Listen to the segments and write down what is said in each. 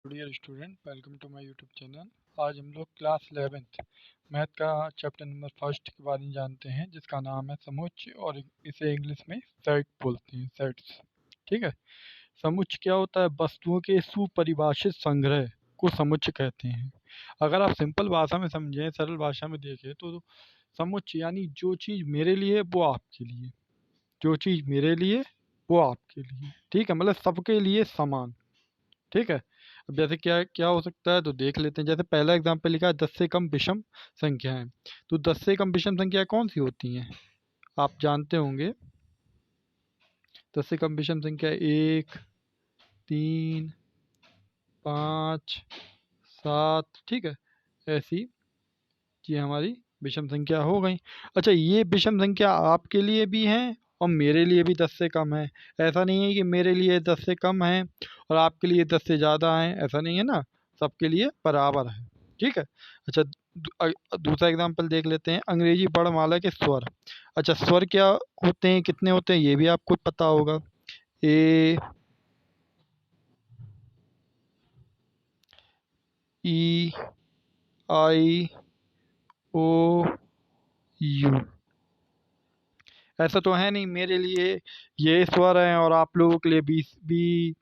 Dear student, welcome to my YouTube channel. आज हम लोग क्लास 11th मैथ का चैप्टर नंबर फर्स्ट के बारे में जानते हैं, जिसका नाम है समुच्चय, और इसे इंग्लिश में सेट बोलते हैं, सेट्स। ठीक है। समुच्चय क्या होता है? वस्तुओं के सुपरिभाषित संग्रह को समुच्चय कहते हैं। अगर आप सिंपल भाषा में समझें, सरल भाषा में देखें, तो समुच्चय यानी जो चीज़ मेरे लिए वो आपके लिए, जो चीज़ मेरे लिए वो आपके लिए। ठीक है, मतलब सबके लिए समान। ठीक है। अब जैसे क्या क्या हो सकता है, तो देख लेते हैं। जैसे पहला एग्जांपल लिखा है 10 से कम विषम संख्याएं। तो 10 से कम विषम संख्या कौन सी होती हैं, आप जानते होंगे। 10 से कम विषम संख्या 1, 3, 5, 7। ठीक है, ऐसी ये हमारी विषम संख्या हो गई। अच्छा, ये विषम संख्या आपके लिए भी हैं और मेरे लिए भी 10 से कम है। ऐसा नहीं है कि मेरे लिए 10 से कम है और आपके लिए 10 से ज़्यादा है, ऐसा नहीं है ना। सबके लिए बराबर है। ठीक है। अच्छा, दूसरा एग्जांपल देख लेते हैं। अंग्रेजी वर्णमाला के स्वर। अच्छा, स्वर क्या होते हैं, कितने होते हैं, ये भी आपको पता होगा। ए, ई, आई, ओ, यू। ऐसा तो है नहीं मेरे लिए ये स्वर हैं और आप लोगों के लिए बी,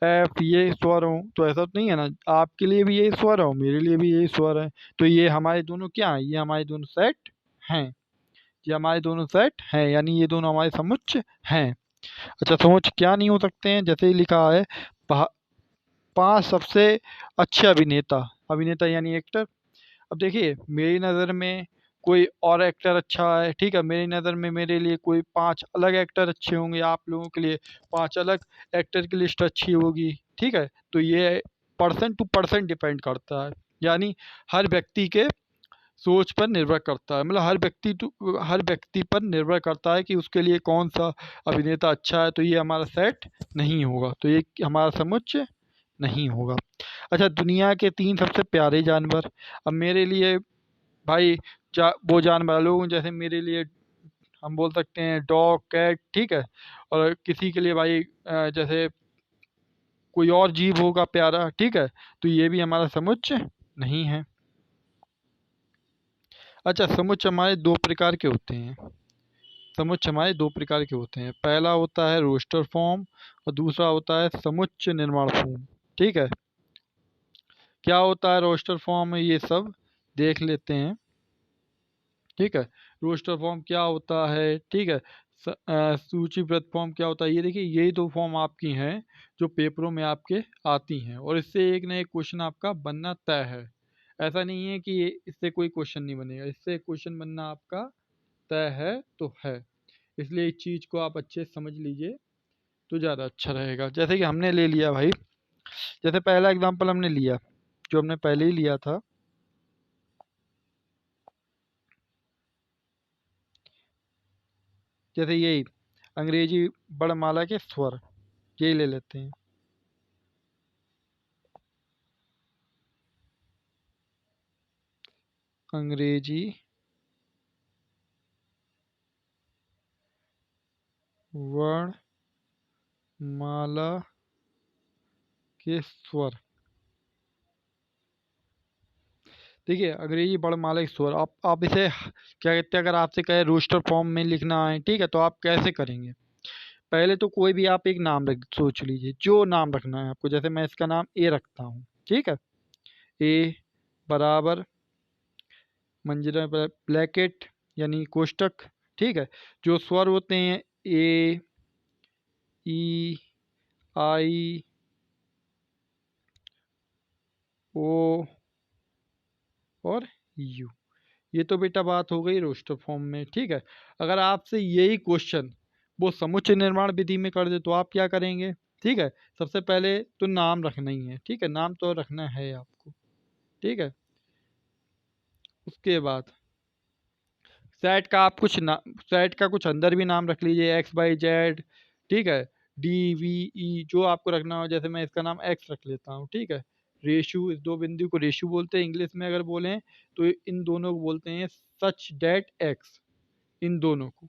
एफ ये स्वर हो, तो ऐसा तो नहीं है ना। आपके लिए भी यही स्वर हो, मेरे लिए भी यही स्वर है। तो ये हमारे दोनों क्या हैं? ये हमारे दोनों सेट हैं। ये हमारे दोनों सेट हैं, यानी ये दोनों हमारे समुच्चय हैं। अच्छा, समुच्चय क्या नहीं हो सकते हैं? जैसे ही लिखा है, पा- 5 सबसे अच्छे अभिनेता। अभिनेता यानी एक्टर। अब देखिए, मेरी नज़र में कोई और एक्टर अच्छा है। ठीक है, मेरी नज़र में मेरे लिए कोई 5 अलग एक्टर अच्छे होंगे, आप लोगों के लिए 5 अलग एक्टर की लिस्ट अच्छी होगी। ठीक है, तो ये पर्सन टू पर्सन डिपेंड करता है, यानी हर व्यक्ति के सोच पर निर्भर करता है। मतलब हर व्यक्ति पर निर्भर करता है कि उसके लिए कौन सा अभिनेता अच्छा है। तो ये हमारा सेट नहीं होगा, तो ये हमारा समुच्चय नहीं होगा। अच्छा, दुनिया के 3 सबसे प्यारे जानवर। अब मेरे लिए भाई, वो जानवर लोग जैसे मेरे लिए हम बोल सकते हैं डॉग, कैट। ठीक है। और किसी के लिए भाई जैसे कोई और जीव होगा प्यारा। ठीक है, तो ये भी हमारा समुच्चय नहीं है। अच्छा, समुच्चय हमारे दो प्रकार के होते हैं। समुच्चय हमारे दो प्रकार के होते हैं। पहला होता है रोस्टर फॉर्म और दूसरा होता है समुच्चय निर्माण फॉर्म। ठीक है। क्या होता है रोस्टर फॉर्म में, ये सब देख लेते हैं। ठीक है। रोस्टर फॉर्म क्या होता है? ठीक है। सूचीबद्ध फॉर्म क्या होता है? ये देखिए, यही दो फॉर्म आपकी हैं जो पेपरों में आपके आती हैं, और इससे एक ना एक क्वेश्चन आपका बनना तय है। ऐसा नहीं है कि इससे कोई क्वेश्चन नहीं बनेगा, इससे क्वेश्चन बनना आपका तय है तो है। इसलिए इस चीज़ को आप अच्छे से समझ लीजिए तो ज़्यादा अच्छा रहेगा। जैसे कि हमने ले लिया भाई, जैसे पहला एग्जाम्पल हमने लिया, जो हमने पहले ही लिया था। जैसे यही अंग्रेजी वर्णमाला के स्वर, यही ले लेते हैं। अंग्रेजी वर्णमाला के स्वर। देखिए, अंग्रेजी वर्णमाला के स्वर, आप इसे क्या कहते हैं, अगर आपसे कहे रोस्टर फॉर्म में लिखना है, ठीक है, तो आप कैसे करेंगे? पहले तो कोई भी आप एक नाम रख सोच लीजिए, जो नाम रखना है आपको। जैसे मैं इसका नाम ए रखता हूँ। ठीक है। ए बराबर मंजिला ब्रैकेट यानी कोष्टक। ठीक है। जो स्वर होते हैं ए, ई, आई, ओ और यू। ये तो बेटा बात हो गई रोस्टर फॉर्म में। ठीक है। अगर आपसे यही क्वेश्चन वो समुच्चय निर्माण विधि में कर दे, तो आप क्या करेंगे? ठीक है। सबसे पहले तो नाम रखना ही है। ठीक है, नाम तो रखना है आपको। ठीक है। उसके बाद सेट का आप कुछ ना सेट का कुछ अंदर भी नाम रख लीजिए, एक्स वाई जेड। ठीक है। डी वी ई, जो आपको रखना हो। जैसे मैं इसका नाम एक्स रख लेता हूँ। ठीक है। रेशु, इस दो बिंदु को रेशु बोलते हैं इंग्लिश में अगर बोलें, तो इन दोनों को बोलते हैं सच डेट एक्स, इन दोनों को।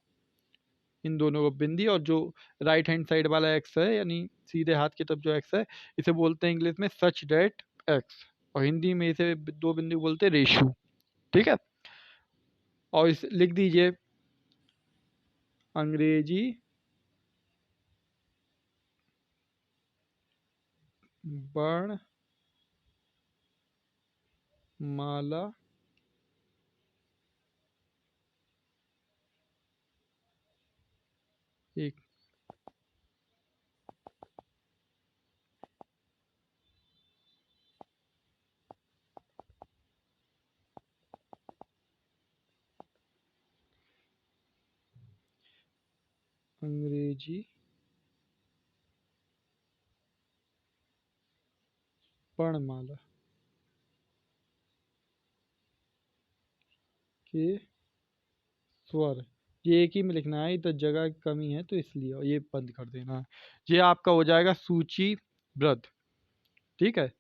इन दोनों को बिंदी, और जो राइट हैंड साइड वाला एक्स है यानी सीधे हाथ की तरफ जो एक्स है, इसे बोलते हैं इंग्लिश में सच डेट एक्स, और हिंदी में इसे दो बिंदु बोलते हैं रेशू। ठीक है, और इस लिख दीजिए अंग्रेजी वर्णमाला एक अंग्रेजी वर्णमाला के स्वर, ये एक ही में लिखना है, इधर जगह की कमी है तो इसलिए, और ये बंद कर देना है। ये आपका हो जाएगा सूचीबद्ध। ठीक है,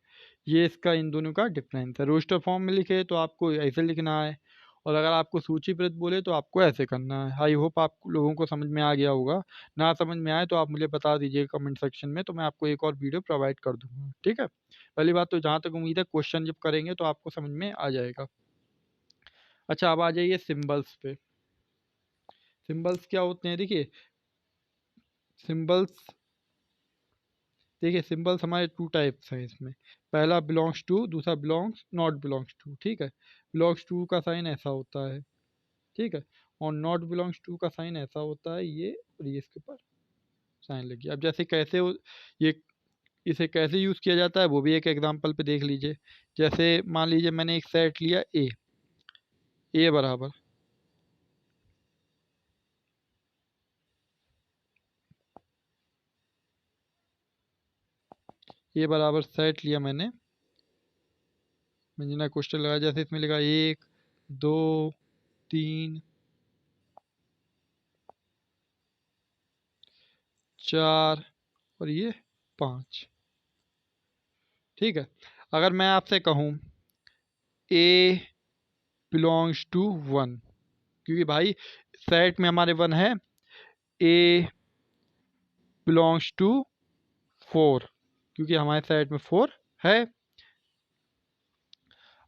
ये इसका इन दोनों का डिफरेंस है। रोस्टर फॉर्म में लिखे तो आपको ऐसे लिखना है, और अगर आपको सूचीबद्ध बोले तो आपको ऐसे करना है। आई होप आप लोगों को समझ में आ गया होगा। ना समझ में आए तो आप मुझे बता दीजिए कमेंट सेक्शन में, तो मैं आपको एक और वीडियो प्रोवाइड कर दूंगा। ठीक है, पहली बात तो जहाँ तक उम्मीद है क्वेश्चन जब करेंगे तो आपको समझ में आ जाएगा। अच्छा, अब आ जाइए सिंबल्स पे। सिंबल्स क्या होते हैं? सिंबल्स देखिए सिंबल्स हमारे टू टाइप्स हैं इसमें। पहला बिलोंग्स टू, दूसरा बिलोंग्स नॉट बिलोंग्स टू। ठीक है, बिलोंग्स टू का साइन ऐसा होता है। ठीक है, और नॉट बिलोंग्स टू का साइन ऐसा होता है, ये और ये इसके ऊपर साइन लगी। अब जैसे ये इसे कैसे यूज़ किया जाता है वो भी एक एग्जांपल पे देख लीजिए। जैसे मान लीजिए मैंने एक सेट लिया ए बराबर, ए बराबर सेट लिया मैंने ना क्वेश्चन लगाया, जैसे इसमें लिखा 1 2 3 4 और ये 5। ठीक है, अगर मैं आपसे कहूँ ए बिलोंग्स टू 1, क्योंकि भाई सेट में हमारे 1 है, ए बिलोंग्स टू 4 क्योंकि हमारे सेट में 4 है।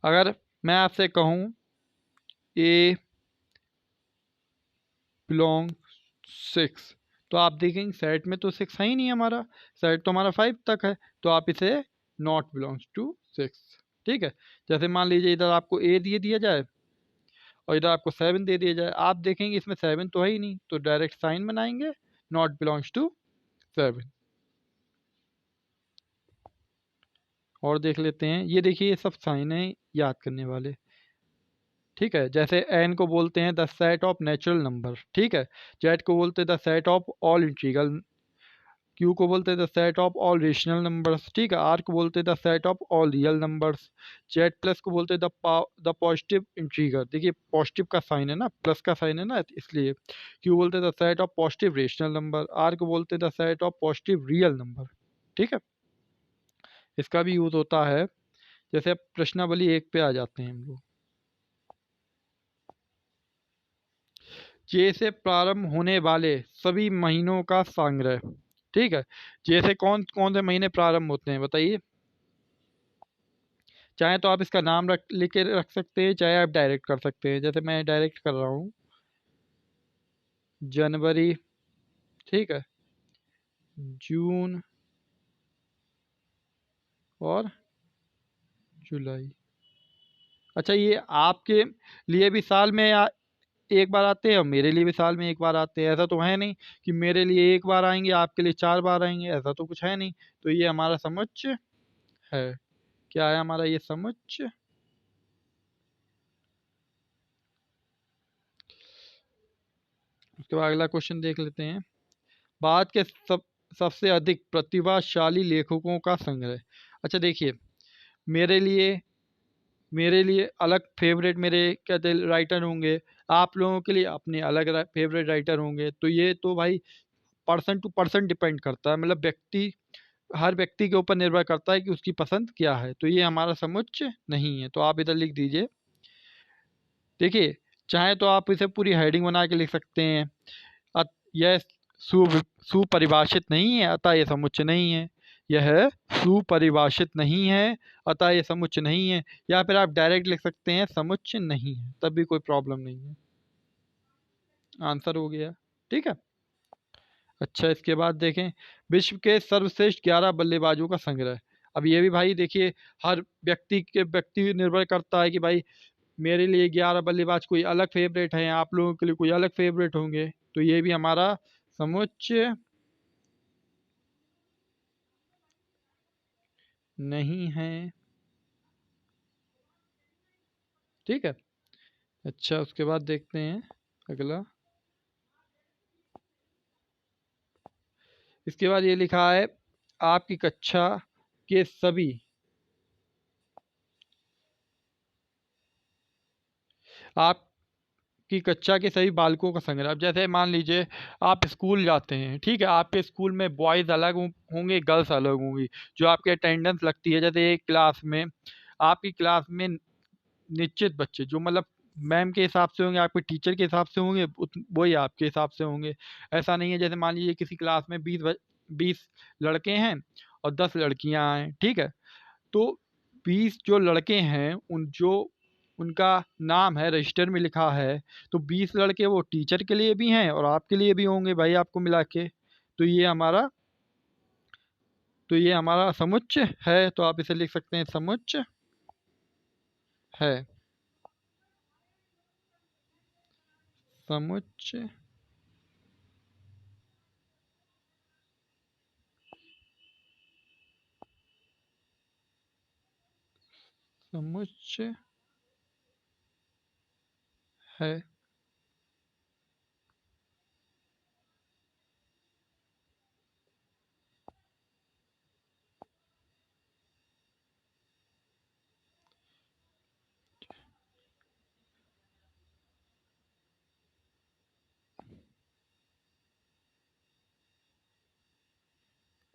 अगर मैं आपसे कहूँ ए बिलोंग 6, तो आप देखेंगे सेट में तो 6 है ही नहीं हमारा, सेट तो हमारा 5 तक है, तो आप इसे नॉट बिलोंग्स टू 6। ठीक है, जैसे मान लीजिए इधर आपको ए दिया जाए और इधर आपको 7 दे दिया जाए, आप देखेंगे इसमें 7 तो है ही नहीं, तो डायरेक्ट साइन बनाएंगे नॉट बिलोंग्स टू 7। और देख लेते हैं, ये देखिए ये सब साइन है याद करने वाले। ठीक है, जैसे एन को बोलते हैं the set of natural number. ठीक है, जेड को बोलते हैं the set of all integral, Q को बोलते हैं the set of all rational numbers. ठीक है, आर को बोलते हैं the set of all real numbers. Z plus को बोलते हैं द पॉजिटिव इंटीग्रल, देखिए पॉजिटिव का साइन है ना, प्लस का साइन है ना, इसलिए। क्यू बोलते हैं the set of positive rational number. R को बोलते हैं the set of positive real number. ठीक है, इसका भी यूज होता है। जैसे अब प्रश्नावली 1 पे आ जाते हैं हम लोग। जे से प्रारंभ होने वाले सभी महीनों का संग्रह। ठीक है, जे से कौन कौन से महीने प्रारंभ होते हैं बताइए। चाहे तो आप इसका नाम लिख के रख सकते हैं, चाहे आप डायरेक्ट कर सकते हैं, जैसे मैं डायरेक्ट कर रहा हूँ जनवरी। ठीक है, जून और जुलाई। अच्छा, ये आपके लिए भी साल में एक बार आते हैं और मेरे लिए भी साल में एक बार आते हैं। ऐसा तो है नहीं कि मेरे लिए एक बार आएंगे आपके लिए 4 बार आएंगे, ऐसा तो कुछ है नहीं। तो ये हमारा समुच्चय है। क्या है हमारा ये समुच्चय? उसके बाद अगला क्वेश्चन देख लेते हैं। भारत के सबसे अधिक प्रतिभाशाली लेखकों का संग्रह। अच्छा देखिए, मेरे लिए मेरे लिए अलग फेवरेट मेरे कहते राइटर होंगे, आप लोगों के लिए अपने अलग फेवरेट राइटर होंगे। तो ये तो भाई पर्सन टू पर्सन डिपेंड करता है, मतलब हर व्यक्ति के ऊपर निर्भर करता है कि उसकी पसंद क्या है। तो ये हमारा समुच्चय नहीं है, तो आप इधर लिख दीजिए। देखिए, चाहे तो आप इसे पूरी हेडिंग बना के लिख सकते हैं। यह सुपरिभाषित नहीं है, अतः यह समुच्चय नहीं है। यह सुपरिभाषित नहीं है, अतः यह समुच्चय नहीं है। या फिर आप डायरेक्ट लिख सकते हैं समुच्चय नहीं है, तब भी कोई प्रॉब्लम नहीं है। आंसर हो गया, ठीक है। अच्छा, इसके बाद देखें, विश्व के सर्वश्रेष्ठ 11 बल्लेबाजों का संग्रह। अब ये भी भाई देखिए, हर व्यक्ति निर्भर करता है कि भाई मेरे लिए 11 बल्लेबाज कोई अलग फेवरेट है, आप लोगों के लिए कोई अलग फेवरेट होंगे। तो ये भी हमारा समुच्चय नहीं है, ठीक है। अच्छा, उसके बाद देखते हैं अगला। इसके बाद ये लिखा है, आपकी कक्षा के सभी आपकी कक्षा के सभी बालकों का संग्रह। अब जैसे मान लीजिए आप स्कूल जाते हैं, ठीक है, आपके स्कूल में बॉयज़ अलग होंगे, गर्ल्स अलग होंगी। जो आपकी अटेंडेंस लगती है, जैसे एक क्लास में, आपकी क्लास में निश्चित बच्चे जो मतलब मैम के हिसाब से होंगे, आपके टीचर के हिसाब से होंगे, वही आपके हिसाब से होंगे। ऐसा नहीं है जैसे मान लीजिए किसी क्लास में 20 लड़के हैं और 10 लड़कियां हैं, ठीक है। तो 20 जो लड़के हैं, उनका नाम है रजिस्टर में लिखा है, तो 20 लड़के वो टीचर के लिए भी हैं और आपके लिए भी होंगे भाई, आपको मिला के। तो ये हमारा समुच्चय है, तो आप इसे लिख सकते हैं समुच्चय है। समुच्चय समुच्चय है।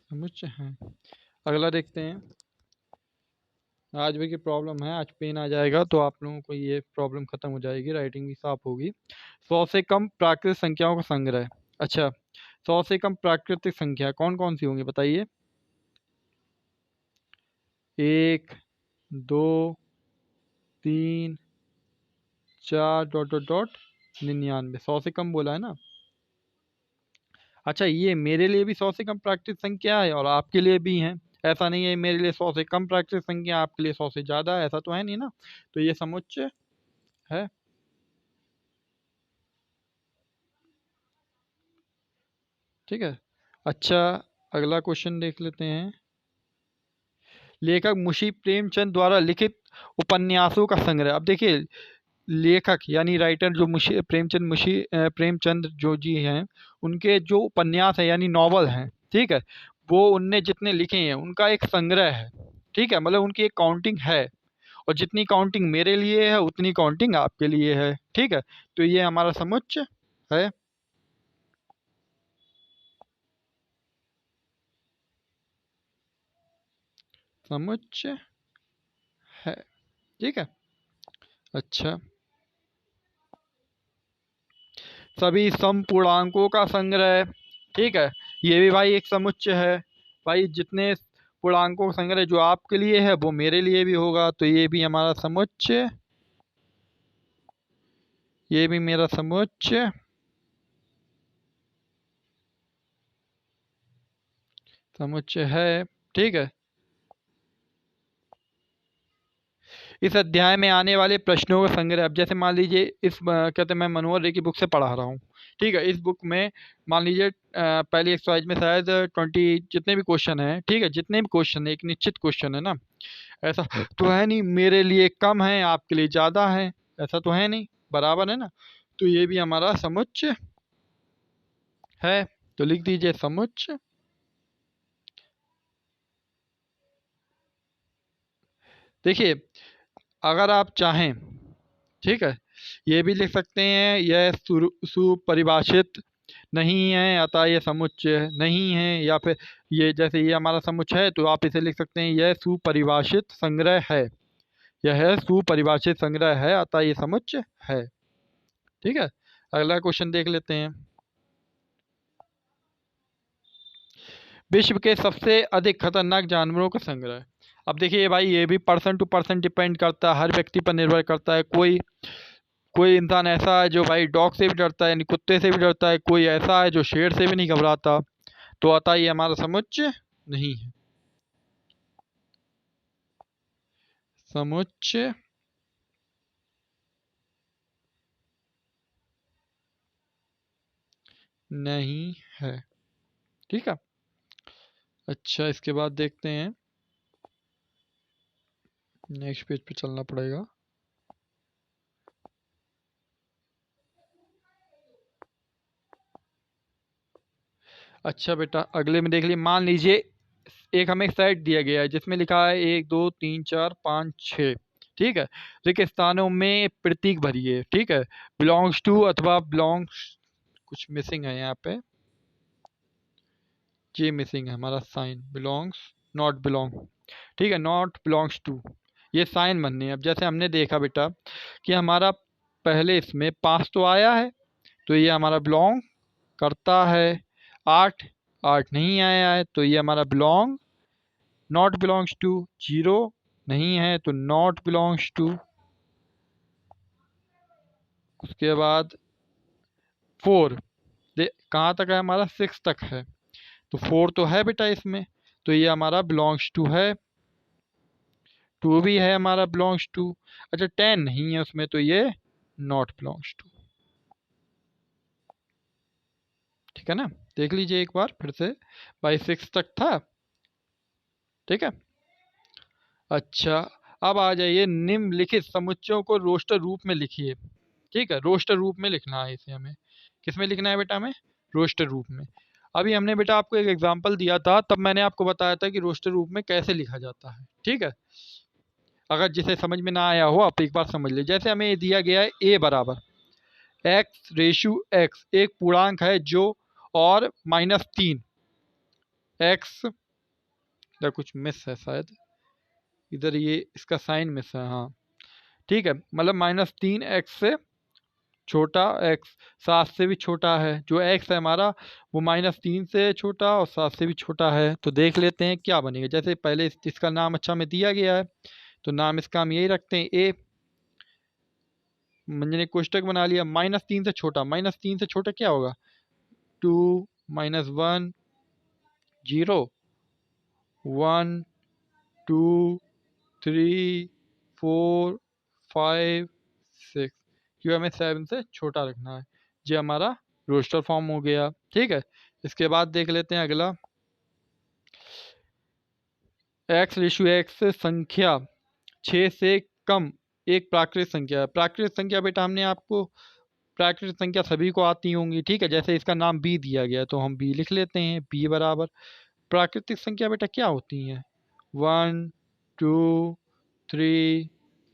समुच्चय है। अगला देखते हैं। आज भी की प्रॉब्लम है, आज पेन आ जाएगा तो आप लोगों को ये प्रॉब्लम खत्म हो जाएगी, राइटिंग भी साफ होगी। 100 से कम प्राकृतिक संख्याओं का संग्रह। अच्छा, 100 से कम प्राकृतिक संख्या कौन कौन सी होंगी बताइए। 1, 2, 3, 4 डॉट डॉट डॉट 99। 100 से कम बोला है ना। अच्छा, ये मेरे लिए भी 100 से कम प्राकृतिक संख्या है और आपके लिए भी है। ऐसा नहीं है मेरे लिए 100 से कम प्राकृतिक संख्या, आपके लिए 100 से ज़्यादा है, ऐसा तो है नहीं ना। तो ये समुच्चय है, ठीक है। अच्छा, अगला क्वेश्चन देख लेते हैं। लेखक मुंशी प्रेमचंद द्वारा लिखित उपन्यासों का संग्रह। अब देखिए, लेखक यानी राइटर जो प्रेमचंद जो जी हैं, उनके जो उपन्यास है यानी नॉवल हैं, ठीक है, वो उनने जितने लिखे हैं उनका एक संग्रह है, ठीक है। मतलब उनकी एक काउंटिंग है, और जितनी काउंटिंग मेरे लिए है उतनी काउंटिंग आपके लिए है, ठीक है। तो ये हमारा समुच्चय है। समुच्चय है, ठीक है। अच्छा, सभी समपूर्णांकों का संग्रह, ठीक है। ये भी भाई एक समुच्चय है। भाई जितने पूर्णांकों का संग्रह जो आपके लिए है वो मेरे लिए भी होगा, तो ये भी हमारा समुच्चय, ये भी मेरा समुच्चय समुच्चय है, ठीक है। इस अध्याय में आने वाले प्रश्नों का संग्रह। अब जैसे मान लीजिए कहते हैं मैं मनोहर रे की बुक से पढ़ा रहा हूँ, ठीक है। इस बुक में मान लीजिए पहली एक्सरसाइज में शायद 20 जितने भी क्वेश्चन हैं, ठीक है, जितने भी क्वेश्चन है एक निश्चित क्वेश्चन है ना। ऐसा तो है नहीं मेरे लिए कम है आपके लिए ज़्यादा है, ऐसा तो है नहीं, बराबर है ना। तो ये भी हमारा समुच्चय है, तो लिख दीजिए समुच्चय। देखिए, अगर आप चाहें, ठीक है, ये भी लिख सकते हैं यह सुपरिभाषित नहीं है, अतः यह समुच्चय नहीं है। या फिर ये जैसे ये हमारा समुच्चय है, तो आप इसे लिख सकते हैं यह सुपरिभाषित संग्रह है। यह है सुपरिभाषित संग्रह है, अतः ये समुच्चय है, ठीक है। अगला क्वेश्चन देख लेते हैं। विश्व के सबसे अधिक खतरनाक जानवरों का संग्रह। अब देखिए भाई, ये भी पर्सन टू पर्सन डिपेंड करता है, हर व्यक्ति पर निर्भर करता है। कोई कोई इंसान ऐसा है जो भाई डॉग से भी डरता है, यानी कुत्ते से भी डरता है। कोई ऐसा है जो शेर से भी नहीं घबराता। तो आता ये हमारा समुच्च नहीं है। समुच्च नहीं है। ठीक है। अच्छा, इसके बाद देखते हैं, नेक्स्ट पेज पे चलना पड़ेगा। अच्छा बेटा, अगले में देख लिए। मान लीजिए एक हमें सेट दिया गया है जिसमें लिखा है 1 2 3 4 5 6। ठीक है। रिक्त स्थानों में प्रतीक भरिए। ठीक है। बिलोंग्स टू अथवा बिलोंग्स, कुछ मिसिंग है यहाँ पे, ये मिसिंग है हमारा साइन। Belongs, not belong. ठीक है, नॉट बिलोंग्स टू, ये साइन बनने हैं। अब जैसे हमने देखा बेटा कि हमारा पहले इसमें 5 तो आया है, तो ये हमारा बिलोंग करता है। 8 8 नहीं आया है, तो ये हमारा बिलोंग नॉट बिलोंग्स टू। 0 नहीं है, तो नॉट बिलोंग्स टू। उसके बाद 4, कहाँ तक है हमारा? 6 तक है, तो 4 तो है बेटा इसमें, तो ये हमारा बिलोंग्स टू है। 2 भी है हमारा बिलोंग्स टू। अच्छा, 10 नहीं है उसमें, तो ये नॉट बिलोंग्स टू। ठीक है ना? देख लीजिए एक बार फिर से, भाई 6 तक था। ठीक है। अच्छा, अब आ जाइए, निम्नलिखित समुच्चयों को रोस्टर रूप में लिखिए। ठीक है, रोस्टर रूप में लिखना है इसे हमें। किस में लिखना है बेटा हमें? रोस्टर रूप में। अभी हमने बेटा आपको एक एग्जांपल दिया था, तब मैंने आपको बताया था कि रोस्टर रूप में कैसे लिखा जाता है। ठीक है। अगर जिसे समझ में ना आया हो आप एक बार समझ लीजिए। जैसे हमें दिया गया है a बराबर x रेशु x, एक पूर्णांक है जो, और -3 x, इधर कुछ मिस है शायद, इधर ये इसका साइन मिस है। हाँ ठीक है, मतलब -3 x से छोटा, x 7 से भी छोटा है। जो x है हमारा वो -3 से छोटा और 7 से भी छोटा है। तो देख लेते हैं क्या बनेगा। जैसे पहले इसका नाम अच्छा में दिया गया है, तो नाम इसका हम यही रखते हैं a। मैंने कोष्टक बना लिया। -3 से छोटा, -3 से छोटा क्या होगा? 2 -1 0 1 2 3 4 5 6, क्यों हमें 7 से छोटा रखना है। ये हमारा रोस्टर फॉर्म हो गया। ठीक है। इसके बाद देख लेते हैं अगला, x रेशु x संख्या 6 से कम एक प्राकृतिक संख्या है। प्राकृतिक संख्या बेटा हमने आपको, प्राकृतिक संख्या सभी को आती होंगी। ठीक है। जैसे इसका नाम b दिया गया, तो हम b लिख लेते हैं। b बराबर, प्राकृतिक संख्या बेटा क्या होती हैं? 1 2 3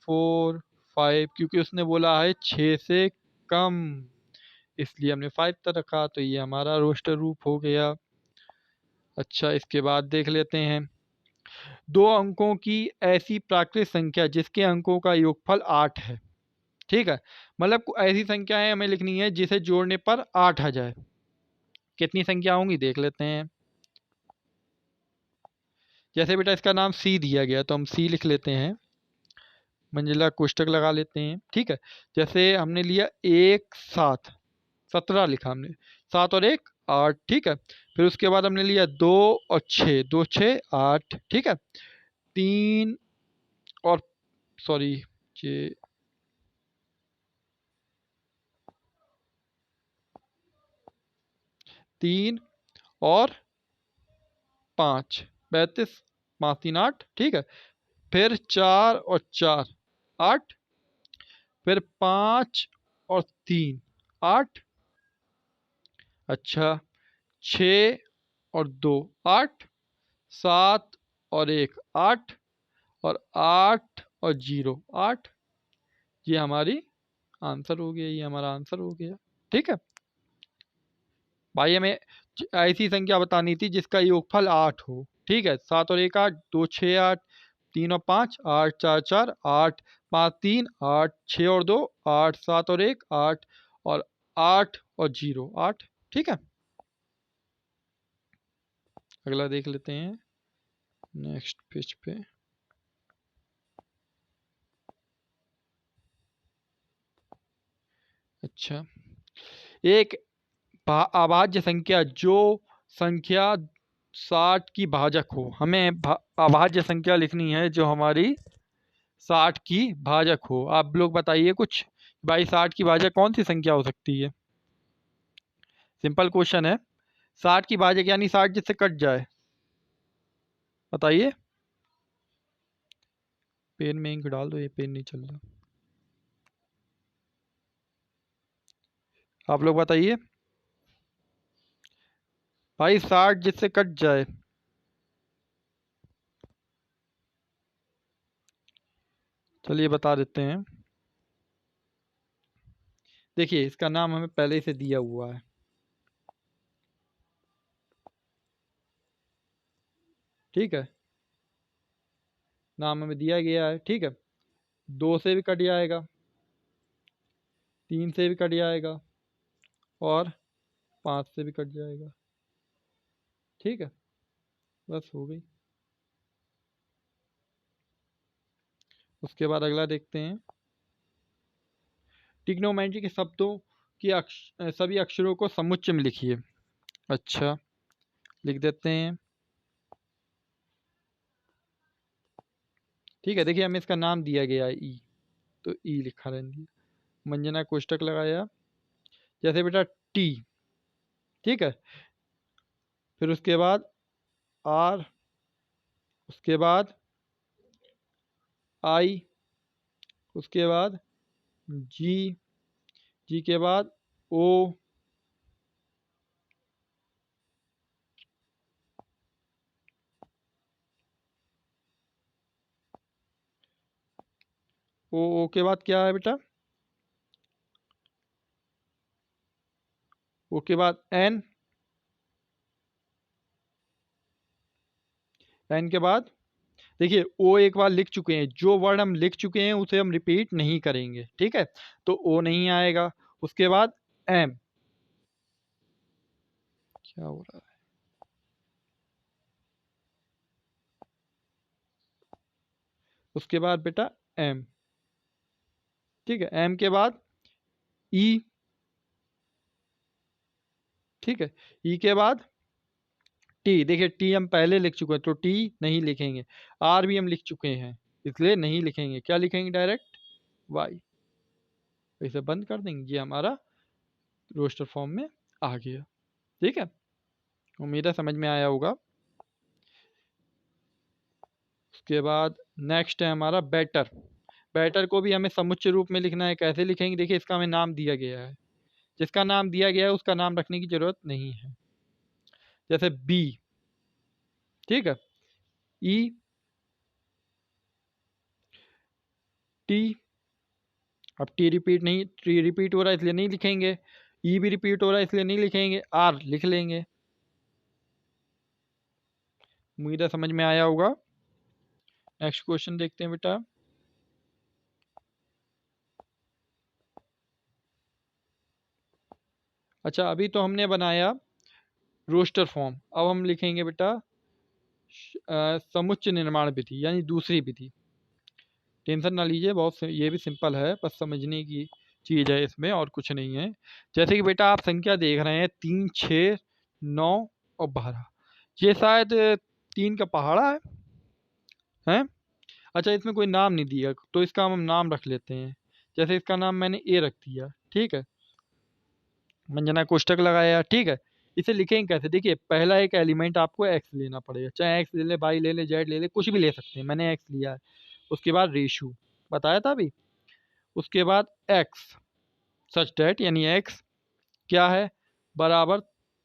4 5, क्योंकि उसने बोला है 6 से कम, इसलिए हमने 5 तक रखा। तो ये हमारा रोस्टर रूप हो गया। अच्छा, इसके बाद देख लेते हैं, 2 अंकों की ऐसी प्राकृतिक संख्या जिसके अंकों का योगफल 8 है। ठीक है, मतलब ऐसी संख्याएं हमें लिखनी है जिसे जोड़ने पर 8 आ जाए। कितनी संख्या होंगी देख लेते हैं। जैसे बेटा इसका नाम सी दिया गया, तो हम सी लिख लेते हैं, मंजिला कोष्टक लगा लेते हैं। ठीक है। जैसे हमने लिया 1 7, 17 लिखा हमने, 7 और 1 8। ठीक है। फिर उसके बाद हमने लिया 2 और 6, 2 6 8। ठीक है। 3 और, सॉरी, ये 3 और 5 32, 5 3 8। ठीक है। फिर 4 और 4 8, फिर 5 और 3 8। अच्छा, 6 और 2 8, 7 और 1 8, और 8 और 0 8। ये हमारी आंसर हो गया, ये हमारा आंसर हो गया। ठीक है भाई, हमें ऐसी संख्या बतानी थी जिसका योगफल 8 हो। ठीक है, 7 और 1 8, 2 6 8, 3 और 5 8, 4 4 8, 5 3 8, 6 और 2 8, 7 और 1 8, और 8 और 0 8। ठीक है। अगला देख लेते हैं नेक्स्ट पेज पे। अच्छा, एक अभाज्य संख्या जो संख्या 60 की भाजक हो। हमें अभाज्य संख्या लिखनी है जो हमारी 60 की भाजक हो। आप लोग बताइए कुछ, भाई 60 की भाजक कौन सी संख्या हो सकती है? सिंपल क्वेश्चन है। 60 की भाजक यानी 60 जिससे कट जाए, बताइए। पेन में इंक डाल दो, ये पेन नहीं चल रहा। आप लोग बताइए भाई, 60 जिससे कट जाए। चलिए बता देते हैं। देखिए, इसका नाम हमें पहले से दिया हुआ है, ठीक है। नाम हमें दिया गया है, ठीक है। 2 से भी कट जाएगा, 3 से भी कट जाएगा और 5 से भी कट जाएगा, ठीक है। बस हो गई। उसके बाद अगला देखते हैं। ट्रिग्नोमेट्री के शब्दों की सभी अक्षरों को समुच्चय में लिखिए। अच्छा, लिख देते हैं, ठीक है। देखिए, हमें इसका नाम दिया गया है ई, तो ई लिखा रहने दिया। मंजना कोष्टक लगाया, जैसे बेटा टी, ठीक है। फिर उसके बाद आर, उसके बाद आई, उसके बाद जी, जी के बाद ओ, ओ के बाद क्या है बेटा? ओ के बाद एन, एन के बाद देखिए ओ एक बार लिख चुके हैं, जो वर्ड हम लिख चुके हैं उसे हम रिपीट नहीं करेंगे, ठीक है। तो ओ नहीं आएगा। उसके बाद एम, क्या हो रहा है? उसके बाद बेटा एम, ठीक है। एम के बाद ई, ठीक है। ई के बाद टी, देखिए टी हम पहले लिख चुके हैं तो टी नहीं लिखेंगे। आर भी हम लिख चुके हैं, इसलिए नहीं लिखेंगे। क्या लिखेंगे? Direct Y. इसे बंद कर देंगे, ये हमारा रोस्टर फॉर्म में आ गया, ठीक है। उम्मीद है समझ में आया होगा। उसके बाद नेक्स्ट है हमारा बेटर। बेटर को भी हमें समुच्चय रूप में लिखना है। कैसे लिखेंगे? देखिए, इसका हमें नाम दिया गया है, जिसका नाम दिया गया है उसका नाम रखने की जरूरत नहीं है। जैसे बी, ठीक है। ई, टी, अब टी रिपीट नहीं, टी रिपीट हो रहा है इसलिए नहीं लिखेंगे। ई भी रिपीट हो रहा है इसलिए नहीं लिखेंगे, आर लिख लेंगे। उम्मीद है समझ में आया होगा। नेक्स्ट क्वेश्चन देखते हैं बेटा। अच्छा, अभी तो हमने बनाया रोस्टर फॉर्म, अब हम लिखेंगे बेटा समुच्चय निर्माण विधि यानी दूसरी विधि। टेंशन ना लीजिए, बहुत ये भी सिंपल है, बस समझने की चीज़ है इसमें, और कुछ नहीं है। जैसे कि बेटा आप संख्या देख रहे हैं 3, 6, 9 और 12, ये शायद 3 का पहाड़ा है। अच्छा, इसमें कोई नाम नहीं दिया तो इसका हम नाम रख लेते हैं। जैसे इसका नाम मैंने ए रख दिया, ठीक है। मंजना कोष्टक लगाया, ठीक है। इसे लिखेंगे कैसे? देखिए, पहला एक एलिमेंट आपको एक्स लेना पड़ेगा, चाहे एक्स ले ले, वाई ले ले, जेड ले ले, कुछ भी ले सकते हैं। मैंने एक्स लिया है। उसके बाद रेशू बताया था अभी। उसके बाद एक्स सच डेट यानी एक्स क्या है? बराबर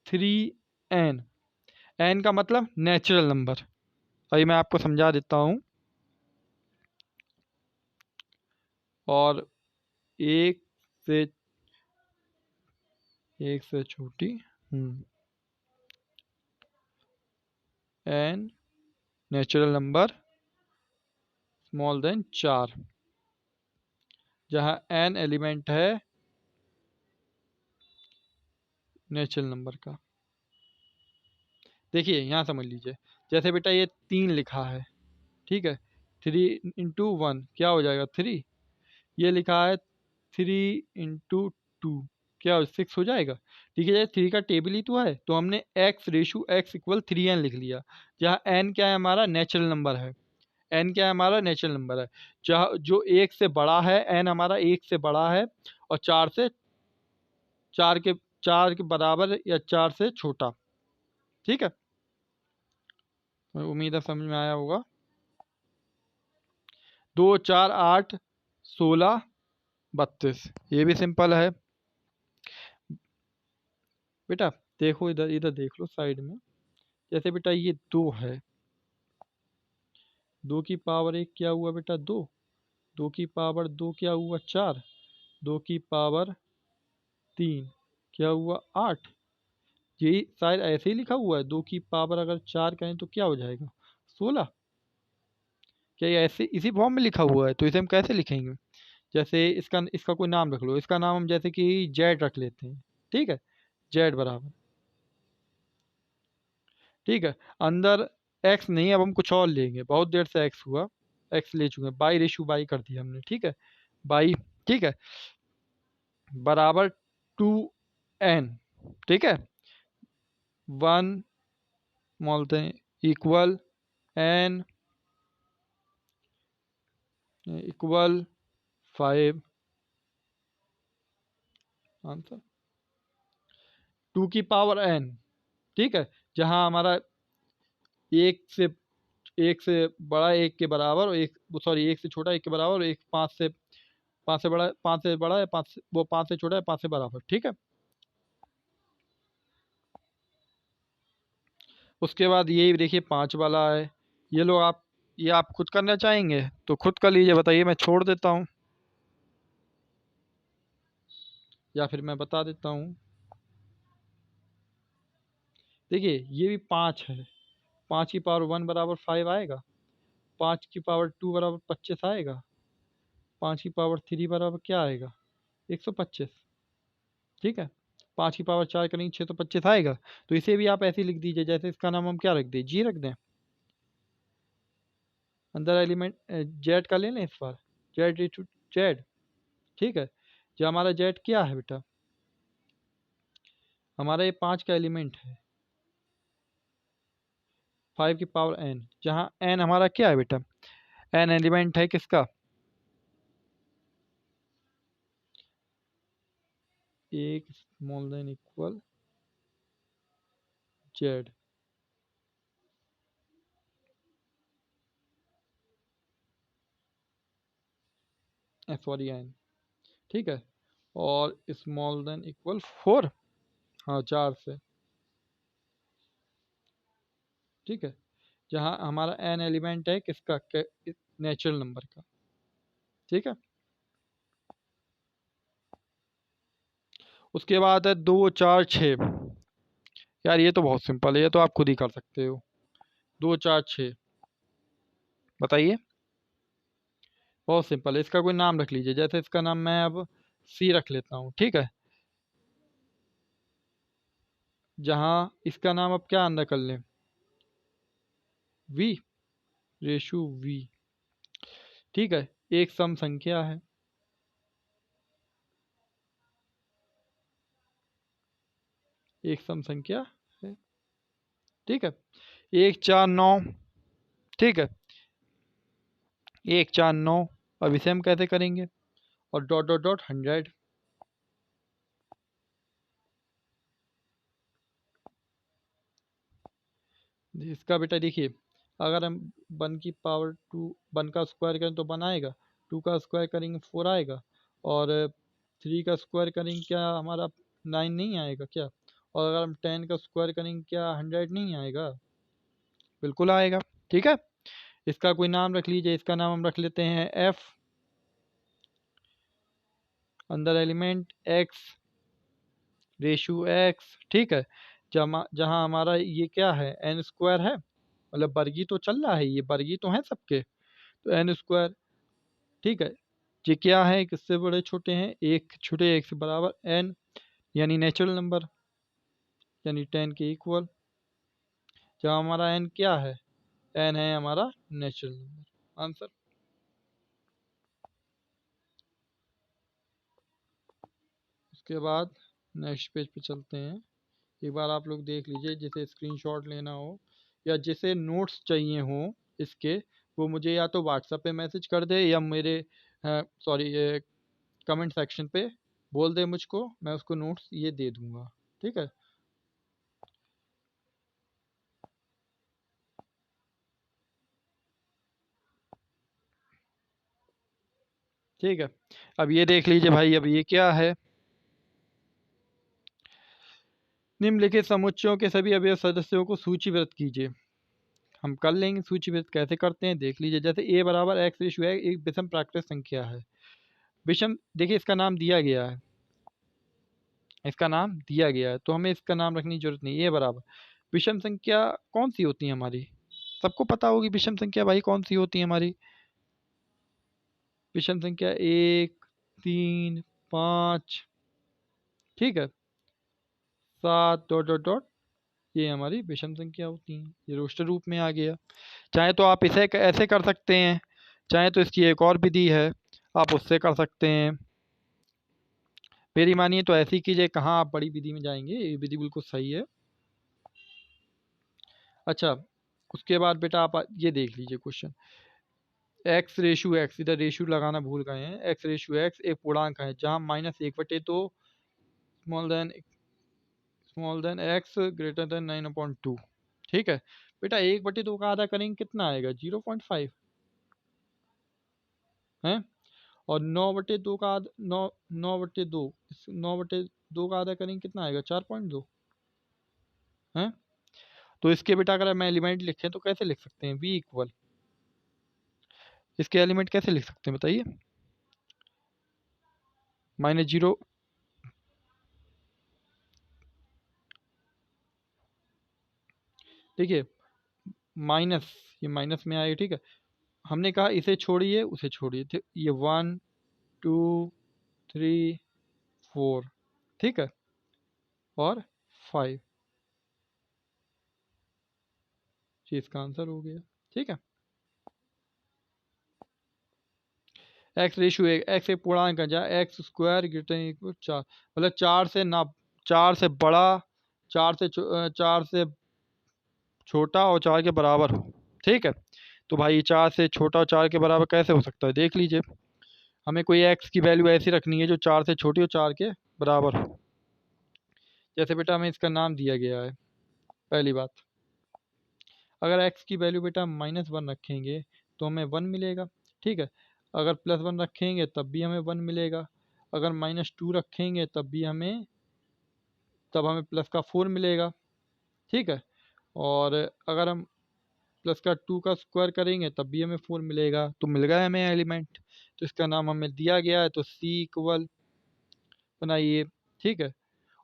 3n। एन का मतलब नेचुरल नंबर। अभी मैं आपको समझा देता हूँ। और एक से एक से छोटी n natural number small than 4, जहाँ एन एलिमेंट है नेचुरल नंबर का। देखिए यहाँ समझ लीजिए, जैसे बेटा ये 3 लिखा है, ठीक है, 3 × 1 क्या हो जाएगा 3। ये लिखा है 3 × 2 क्या 6 हो जाएगा। ठीक है, 3 का टेबल ही तो है, तो हमने x/x = 3n लिख लिया, जहाँ n क्या है हमारा नेचुरल नंबर है। n क्या है हमारा नेचुरल नंबर है, जहाँ जो 1 से बड़ा है, n हमारा 1 से बड़ा है और 4 के बराबर या 4 से छोटा। ठीक है, उम्मीद है समझ में आया होगा। 2 4 8 16 32, ये भी सिंपल है बेटा। देखो इधर इधर देख लो साइड में, जैसे बेटा ये 2 है, 2 की पावर 1 क्या हुआ बेटा 2, 2 की पावर 2 क्या हुआ 4, 2 की पावर 3 क्या हुआ 8। यही शायद ऐसे ही लिखा हुआ है, 2 की पावर अगर 4 करें तो क्या हो जाएगा 16। क्या ये ऐसे इसी फॉर्म में लिखा हुआ है, तो इसे हम कैसे लिखेंगे। जैसे इसका इसका कोई नाम रख लो, इसका नाम हम जैसे कि जेड रख लेते हैं। ठीक है, जेड बराबर, ठीक है, अंदर एक्स नहीं, अब हम कुछ और लेंगे, बहुत देर से एक्स हुआ, एक्स ले चुके हैं, बाई कर दिया हमने। ठीक है, बाई, ठीक है, बराबर 2n। ठीक है, 1 बोलते हैं इक्वल n इक्वल 5 आंसर 2 की पावर n। ठीक है, जहां हमारा एक से एक से बड़ा एक के बराबर और एक, सॉरी, एक से छोटा एक के बराबर और एक पाँच से बड़ा, पाँच से बड़ा है, वो पाँच से छोटा है, पाँच से बराबर। ठीक है, उसके बाद ये देखिए 5 वाला है, ये लो आप, ये आप खुद करना चाहेंगे तो खुद कर लीजिए, बताइए, मैं छोड़ देता हूँ या फिर मैं बता देता हूँ। देखिए ये भी 5 है, 5 की पावर 1 बराबर 5 आएगा, 5 की पावर 2 बराबर 25 आएगा, 5 की पावर 3 बराबर क्या आएगा 125। ठीक है, 5 की पावर 4 करेंगे 625 आएगा। तो इसे भी आप ऐसे ही लिख दीजिए, जैसे इसका नाम हम क्या रख दें, जी रख दें, अंदर एलिमेंट जेड का ले लें इस बार, जेड टू जेड। ठीक है, जो हमारा जेड क्या है बेटा, हमारा ये 5 का एलिमेंट है, 5 की पावर n, जहाँ n हमारा क्या है बेटा, n एलिमेंट है किसका, एक small than equal Z, sorry n। ठीक है, और स्मॉल देन इक्वल 4, हाँ 4 से। ठीक है, जहाँ हमारा n एलिमेंट है किसका, नेचुरल नंबर का। ठीक है, उसके बाद है 2 4 6। यार ये तो बहुत सिंपल है, ये तो आप खुद ही कर सकते हो, 2 4 6, बताइए, बहुत सिंपल है। इसका कोई नाम रख लीजिए, जैसे इसका नाम मैं अब सी रख लेता हूँ। ठीक है, जहाँ इसका नाम अब क्या अंदर कर लें, वी, रेशु वी। ठीक है, एक सम संख्या है, एक सम संख्या है। ठीक है, 1 4 9। ठीक है, 1 4 9, अब इसे हम कैसे करेंगे, और डॉट डॉट डॉट 100। इसका बेटा देखिए, अगर हम 1 की पावर 2, 1 का स्क्वायर करें तो 1 आएगा, 2 का स्क्वायर करेंगे 4 आएगा, और 3 का स्क्वायर करेंगे क्या हमारा 9 नहीं आएगा क्या, और अगर हम 10 का स्क्वायर करेंगे क्या 100 नहीं आएगा, बिल्कुल आएगा। ठीक है, इसका कोई नाम रख लीजिए, इसका नाम हम रख लेते हैं एफ, अंदर एलिमेंट एक्स, रेशु एक्स। ठीक है, जहाँ हमारा ये क्या है एन स्क्वायर है, मतलब वर्गी तो चल रहा है, ये वर्गी तो है सबके, तो एन स्क्वायर। ठीक है, ये क्या है, किससे बड़े छोटे हैं, एक छोटे एक से बराबर एन, यानी नेचुरल नंबर, यानी 10 के इक्वल। जहाँ हमारा एन क्या है, एन है हमारा नेचुरल नंबर। आंसर। उसके बाद नेक्स्ट पेज पे चलते हैं। एक बार आप लोग देख लीजिए, जिसे स्क्रीनशॉट लेना हो या जिसे नोट्स चाहिए हो इसके, वो मुझे या तो व्हाट्सएप पे मैसेज कर दे या मेरे सॉरी कमेंट सेक्शन पे बोल दे मुझको, मैं उसको नोट्स ये दे दूंगा। ठीक है। ठीक है, अब ये देख लीजिए भाई, अब ये क्या है। निम्नलिखित समुच्चयों के सभी अवयव सदस्यों को सूचीबद्ध कीजिए। हम कर लेंगे सूचीबद्ध, कैसे करते हैं देख लीजिए। जैसे a बराबर एक्स रेशो है, एक विषम प्राकृत संख्या है। विषम, देखिए इसका नाम दिया गया है, इसका नाम दिया गया है तो हमें इसका नाम रखने की जरूरत नहीं। a बराबर विषम संख्या कौन सी होती है हमारी, सबको पता होगी विषम संख्या भाई कौन सी होती है हमारी। विषम संख्या 1, 3, 5, ठीक है, 7 डॉट डॉट डॉट, ये हमारी विषम संख्या होती है। ये रोस्टर रूप में आ गया। चाहे तो आप इसे ऐसे कर सकते हैं, चाहे तो इसकी एक और विधि है, आप उससे कर सकते हैं। मेरी मानिए तो ऐसे ही कीजिए, कहाँ आप बड़ी विधि में जाएंगे, ये विधि बिल्कुल सही है। अच्छा, उसके बाद बेटा आप ये देख लीजिए क्वेश्चन, एक्स रेशु एक्स, इधर रेशु लगाना भूल गए हैं। एक्स रेशु एक्स एक पूर्णांक है जहाँ -1/2 small than x greater than 9/2। ठीक है बेटा, 1/2 का आधा करेंगे कितना आएगा, 0.5 है। और 9/2 का आधा, 9/2, 9/2 का आधा करेंगे कितना आएगा, 4.2 है। तो इसके बेटा अगर मैं एलिमेंट लिखें तो कैसे लिख सकते हैं, v इक्वल, इसके एलिमेंट कैसे लिख सकते हैं बताइए। -0, देखिए माइनस, ये माइनस में आएगा। ठीक है, हमने कहा इसे छोड़िए उसे छोड़िए, ये 1, 2, 3, 4, ठीक है, और 5, ये इसका आंसर हो गया। ठीक है, एक्स रेशो एक्स एक पूर्णांक है जहाँ एक्स स्क्वायर ग्रेटर इक्वल 4, मतलब 4 से ना, 4 से बड़ा, 4 से छोटा और 4 के बराबर हो। ठीक है, तो भाई 4 से छोटा और 4 के बराबर कैसे हो सकता है, देख लीजिए। हमें कोई एक्स की वैल्यू ऐसी रखनी है जो 4 से छोटी और 4 के बराबर हो। जैसे बेटा हमें इसका नाम दिया गया है, पहली बात, अगर x की वैल्यू बेटा -1 रखेंगे तो हमें 1 मिलेगा। ठीक है, अगर +1 रखेंगे तब भी हमें 1 मिलेगा, अगर -2 रखेंगे तब हमें प्लस का 4 मिलेगा। ठीक है, और अगर हम प्लस का 2 का स्क्वायर करेंगे तब भी हमें 4 मिलेगा। तो मिल गया हमें एलिमेंट, तो इसका नाम हमें दिया गया है, तो c इक्वल बनाइए। ठीक है,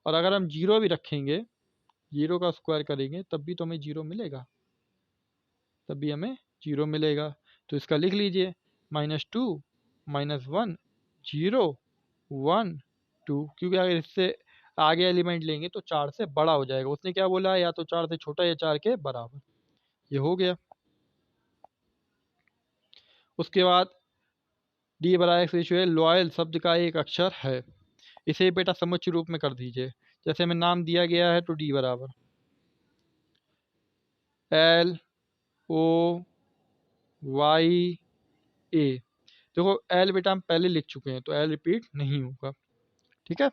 और अगर हम 0 भी रखेंगे, 0 का स्क्वायर करेंगे तब भी तो हमें 0 मिलेगा, तब भी हमें 0 मिलेगा। तो इसका लिख लीजिए, -2, -1, 0, 1, 2, क्योंकि अगर इससे आगे एलिमेंट लेंगे तो 4 से बड़ा हो जाएगा। उसने क्या बोला है, या तो 4 से छोटा या 4 के बराबर। ये हो गया। उसके बाद डी बराबर एक्स रेशियो है, लॉयल शब्द का एक अक्षर है, इसे बेटा समुच्चय रूप में कर दीजिए। जैसे हमें नाम दिया गया है तो डी बराबर LOYA। देखो एल बेटा हम पहले लिख चुके हैं तो एल रिपीट नहीं होगा। ठीक है,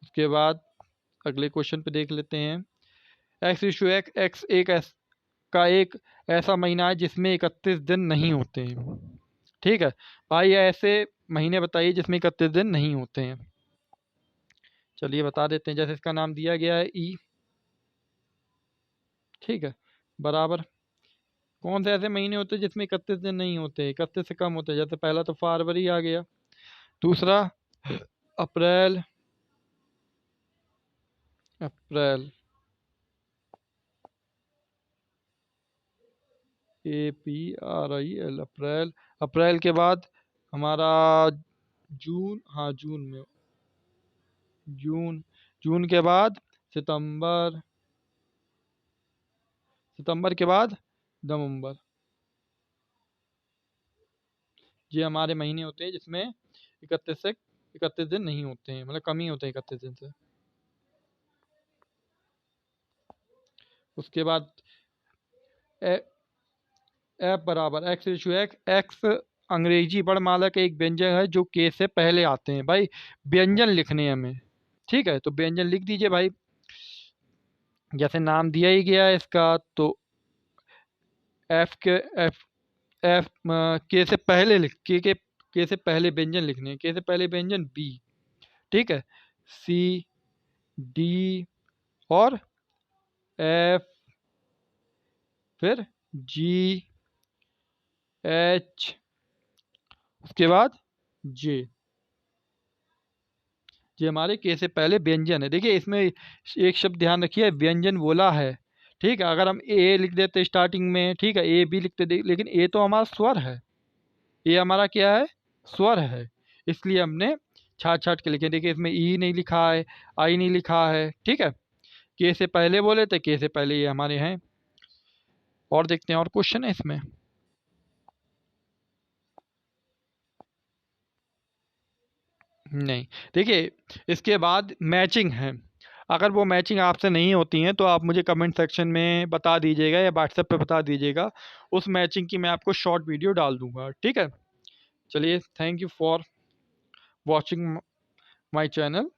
उसके बाद अगले क्वेश्चन पे देख लेते हैं। एक्स रेशियो एक्स एक्स एक का एक ऐसा महीना है जिसमें 31 दिन नहीं होते हैं। ठीक है भाई, ऐसे महीने बताइए जिसमें 31 दिन नहीं होते हैं। चलिए बता देते हैं, जैसे इसका नाम दिया गया है ई। ठीक है, बराबर कौन से ऐसे महीने होते हैं जिसमें 31 दिन नहीं होते, 31 से कम होते हैं। जैसे पहला तो फरवरी आ गया, दूसरा अप्रैल, अप्रैल APRIL, अप्रैल। अप्रैल के बाद हमारा जून, हाँ जून में, जून, जून के बाद सितंबर, सितंबर के बाद नवंबर, ये हमारे महीने होते हैं जिसमें 31 दिन नहीं होते हैं, मतलब कम ही होते हैं 31 दिन से। उसके बाद एफ बराबर एक्स रेशो एक्स, एक्स अंग्रेजी वर्णमाला का एक व्यंजन है जो के से पहले आते हैं। भाई व्यंजन लिखने हैं हमें, ठीक है, तो व्यंजन लिख दीजिए भाई, जैसे नाम दिया ही गया है इसका, तो एफ के एफ एफ के से पहले लिख के से पहले व्यंजन लिखने हैं, के से पहले व्यंजन बी, ठीक है, सी, डी और एफ, फिर जी, एच, उसके बाद जे, ये हमारे के से पहले व्यंजन है। देखिए इसमें एक शब्द ध्यान रखिए, व्यंजन बोला है, ठीक है, अगर हम ए लिख देते स्टार्टिंग में, ठीक है, ए बी लिखते लेकिन ए तो हमारा स्वर है, ये हमारा क्या है, स्वर है, इसलिए हमने छाट छाट के लिखे। देखिए इसमें ई नहीं लिखा है, आई नहीं लिखा है, ठीक है, के से पहले बोले तो के से पहले ये हमारे हैं। और देखते हैं और क्वेश्चन है इसमें। नहीं, देखिए इसके बाद मैचिंग है, अगर वो मैचिंग आपसे नहीं होती हैं तो आप मुझे कमेंट सेक्शन में बता दीजिएगा या व्हाट्सएप पे बता दीजिएगा, उस मैचिंग की मैं आपको शॉर्ट वीडियो डाल दूंगा, ठीक है। चलिए, thank you for watching my channel,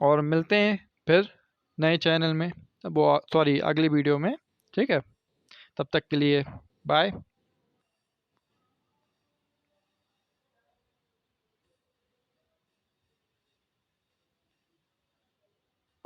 और मिलते हैं फिर नए चैनल में, वो सॉरी अगली वीडियो में, ठीक है, तब तक के लिए बाय।